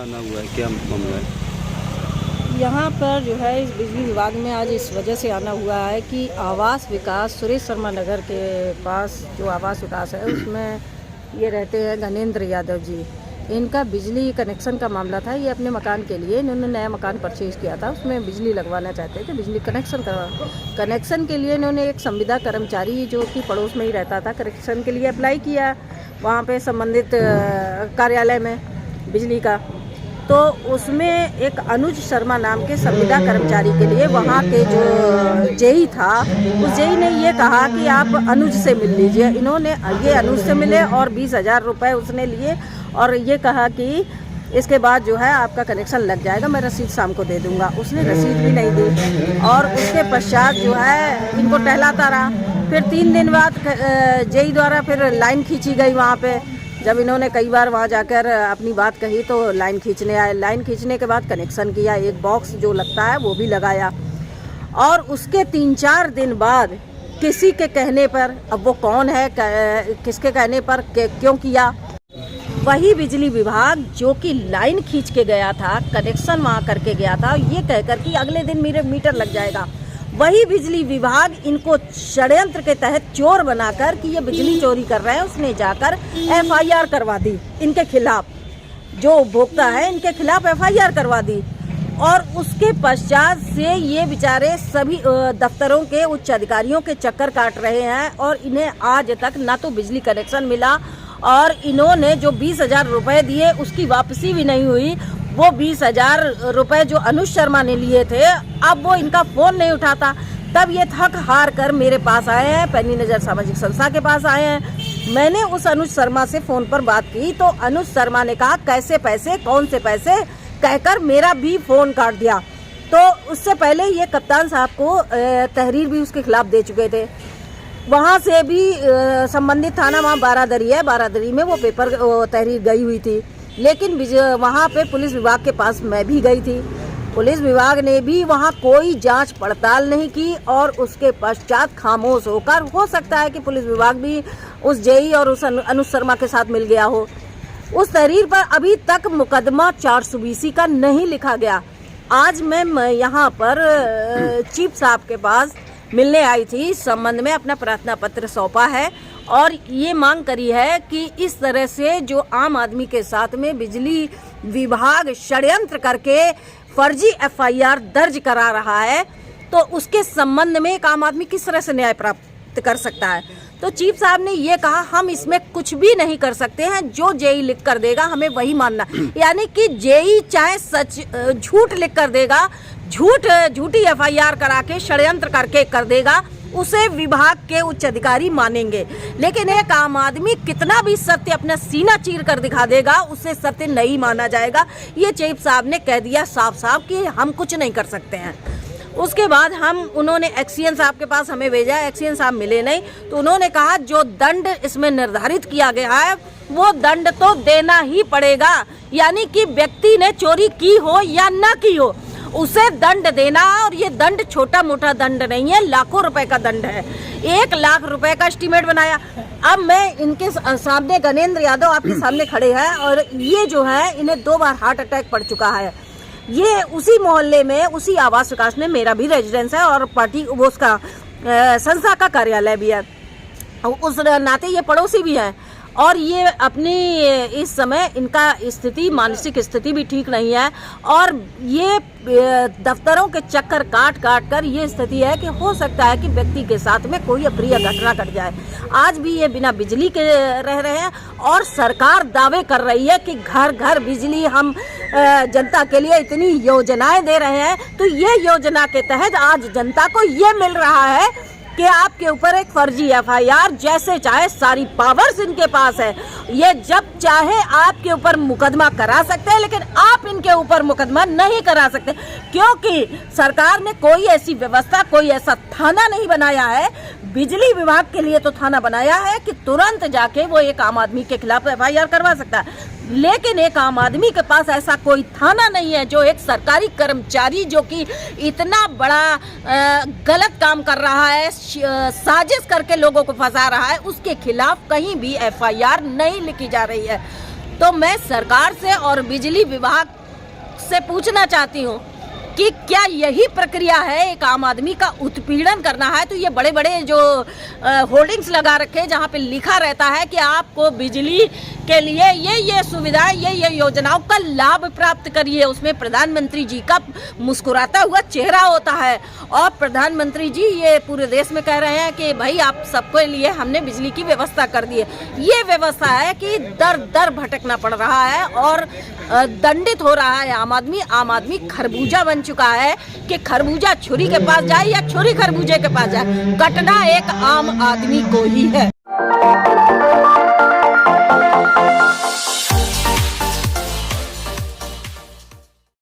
आना हुआ है, क्या मामला है? यहाँ पर जो है इस बिजली विभाग में आज इस वजह से आना हुआ है कि आवास विकास सुरेश शर्मा नगर के पास जो आवास विकास है उसमें ये रहते हैं घनेंद्र यादव जी। इनका बिजली कनेक्शन का मामला था। ये अपने मकान के लिए इन्होंने नया मकान परचेज़ किया था, उसमें बिजली लगवाना चाहते थे, बिजली कनेक्शन के लिए इन्होंने एक संविदा कर्मचारी जो कि पड़ोस में ही रहता था कनेक्शन के लिए अप्लाई किया वहाँ पे संबंधित कार्यालय में बिजली का। तो उसमें एक अनुज शर्मा नाम के संविदा कर्मचारी के लिए वहाँ के जो जेई था उस जेई ने ये कहा कि आप अनुज से मिल लीजिए। इन्होंने ये अनुज से मिले और 20,000 रुपये उसने लिए और ये कहा कि इसके बाद जो है आपका कनेक्शन लग जाएगा, मैं रसीद शाम को दे दूंगा। उसने रसीद भी नहीं दी और उसके पश्चात जो है इनको टहलाता रहा। फिर 3 दिन बाद जेई द्वारा फिर लाइन खींची गई वहाँ पे। जब इन्होंने कई बार वहाँ जाकर अपनी बात कही तो लाइन खींचने आए। लाइन खींचने के बाद कनेक्शन किया, एक बॉक्स जो लगता है वो भी लगाया और उसके 3-4 दिन बाद किसी के कहने पर, अब वो कौन है किसके कहने पर क्यों किया, वही बिजली विभाग जो कि लाइन खींच के गया था, कनेक्शन वहाँ करके गया था, ये कहकर कि अगले दिन मेरे मीटर लग जाएगा, वही बिजली विभाग इनको षड्यंत्र के तहत चोर बनाकर कि ये बिजली चोरी कर रहे हैं, उसने जाकर एफआईआर करवा दी इनके खिलाफ। जो उपभोक्ता है इनके खिलाफ एफआईआर करवा दी और उसके पश्चात से ये बेचारे सभी दफ्तरों के उच्च अधिकारियों के चक्कर काट रहे हैं और इन्हें आज तक ना तो बिजली कनेक्शन मिला और इन्होंने जो 20,000 रुपये दिए उसकी वापसी भी नहीं हुई। वो 20,000 रुपये जो अनुज शर्मा ने लिए थे, अब वो इनका फ़ोन नहीं उठाता। तब ये थक हार कर मेरे पास आए हैं, पैनी नज़र सामाजिक संस्था के पास आए हैं। मैंने उस अनुज शर्मा से फ़ोन पर बात की तो अनुज शर्मा ने कहा कैसे पैसे, कौन से पैसे, कहकर मेरा भी फ़ोन काट दिया। तो उससे पहले ये कप्तान साहब को तहरीर भी उसके खिलाफ दे चुके थे। वहाँ से भी संबंधित थाना वहाँ बारादरी है, बारादरी में वो पेपर तहरीर गई हुई थी। लेकिन वहाँ पे पुलिस विभाग के पास मैं भी गई थी, पुलिस विभाग ने भी वहाँ कोई जांच पड़ताल नहीं की और उसके पश्चात खामोश होकर, हो सकता है कि पुलिस विभाग भी उस जेई और उस अनुज शर्मा के साथ मिल गया हो। उस तहरीर पर अभी तक मुकदमा 420 का नहीं लिखा गया। आज मैं यहाँ पर चीफ साहब के पास मिलने आई थी, इस संबंध में अपना प्रार्थना पत्र सौंपा है और ये मांग करी है कि इस तरह से जो आम आदमी के साथ में बिजली विभाग षड्यंत्र करके फर्जी एफआईआर दर्ज करा रहा है तो उसके संबंध में एक आम आदमी किस तरह से न्याय प्राप्त कर सकता है। तो चीफ साहब ने ये कहा हम इसमें कुछ भी नहीं कर सकते हैं, जो जेई लिख कर देगा हमें वही मानना। यानी कि जेई चाहे सच झूठ लिख कर देगा, झूठी एफआईआर करा के षड्यंत्र करके कर देगा, उसे विभाग के उच्च अधिकारी मानेंगे। लेकिन एक आम आदमी कितना भी सत्य अपना सीना चीर कर दिखा देगा, उसे सत्य नहीं माना जाएगा। ये चीफ साहब ने कह दिया साफ साफ कि हम कुछ नहीं कर सकते हैं। उसके बाद उन्होंने एक्सीएन साहब के पास हमें भेजा, एक्सीएन साहब मिले नहीं तो उन्होंने कहा जो दंड इसमें निर्धारित किया गया है वो दंड तो देना ही पड़ेगा। यानी कि व्यक्ति ने चोरी की हो या ना की हो उसे दंड देना, और ये दंड छोटा मोटा दंड नहीं है, लाखों रुपए का दंड है। 1 लाख रुपए का एस्टीमेट बनाया। अब मैं इनके सामने घनेंद्र यादव आपके सामने खड़े हैं और ये जो है इन्हें 2 बार हार्ट अटैक पड़ चुका है। ये उसी मोहल्ले में, उसी आवास विकास में मेरा भी रेजिडेंस है और पार्टी वो उसका संस्था का कार्यालय भी है, उस नाते ये पड़ोसी भी है। और ये अपनी इस समय इनका स्थिति, मानसिक स्थिति भी ठीक नहीं है और ये दफ्तरों के चक्कर काट कर ये स्थिति है कि हो सकता है कि व्यक्ति के साथ में कोई अप्रिय घटना घट जाए। आज भी ये बिना बिजली के रह रहे हैं और सरकार दावे कर रही है कि घर घर बिजली हम जनता के लिए इतनी योजनाएं दे रहे हैं। तो ये योजना के तहत आज जनता को ये मिल रहा है कि आपके ऊपर एक फर्जी एफआईआर, जैसे चाहे सारी पावर्स इनके पास है, ये जब चाहे आपके ऊपर मुकदमा करा सकते हैं, लेकिन आप इनके ऊपर मुकदमा नहीं करा सकते क्योंकि सरकार ने कोई ऐसी व्यवस्था, कोई ऐसा थाना नहीं बनाया है। बिजली विभाग के लिए तो थाना बनाया है कि तुरंत जाके वो एक आम आदमी के खिलाफ एफआईआर करवा सकता है, लेकिन एक आम आदमी के पास ऐसा कोई थाना नहीं है जो एक सरकारी कर्मचारी जो कि इतना बड़ा गलत काम कर रहा है, साजिश करके लोगों को फंसा रहा है, उसके खिलाफ कहीं भी एफआईआर नहीं लिखी जा रही है। तो मैं सरकार से और बिजली विभाग से पूछना चाहती हूँ कि क्या यही प्रक्रिया है, एक आम आदमी का उत्पीड़न करना है? तो ये बड़े बड़े जो होर्डिंग्स लगा रखे हैं जहाँ पे लिखा रहता है कि आपको बिजली के लिए ये सुविधाएं, ये योजनाओं का लाभ प्राप्त करिए, उसमें प्रधानमंत्री जी का मुस्कुराता हुआ चेहरा होता है और प्रधानमंत्री जी ये पूरे देश में कह रहे हैं कि भाई आप सबके लिए हमने बिजली की व्यवस्था कर दी है। ये व्यवस्था है कि दर दर भटकना पड़ रहा है और दंडित हो रहा है आम आदमी खरबूजा बन चुका है कि खरबूजा छुरी के पास जाए या छुरी खरबूजे के पास जाए, कटना एक आम आदमी को ही है।